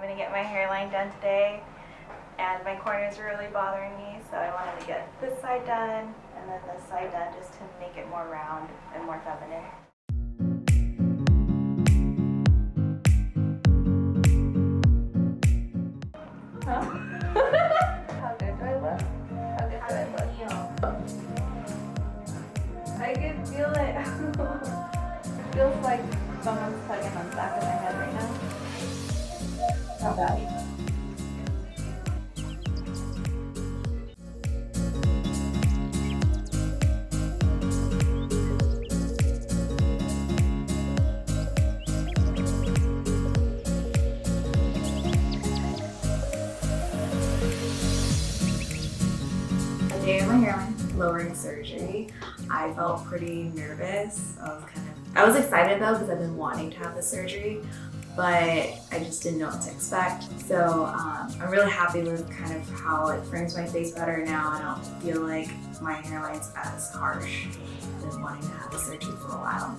gonna get my hairline done today, and my corners are really bothering me, so I wanted to get this side done and then this side done just to make it more round and more feminine. Huh? How good do I look? How good do I look? I can feel it. It feels like someone's tugging on the back of my head right now. How bad? The day of my hairline lowering surgery, I felt pretty nervous. I was excited though because I've been wanting to have the surgery, but I just didn't know what to expect. So I'm really happy with kind of how it frames my face better now. I don't feel like my hairline's as harsh. I've been wanting to have the surgery for a while.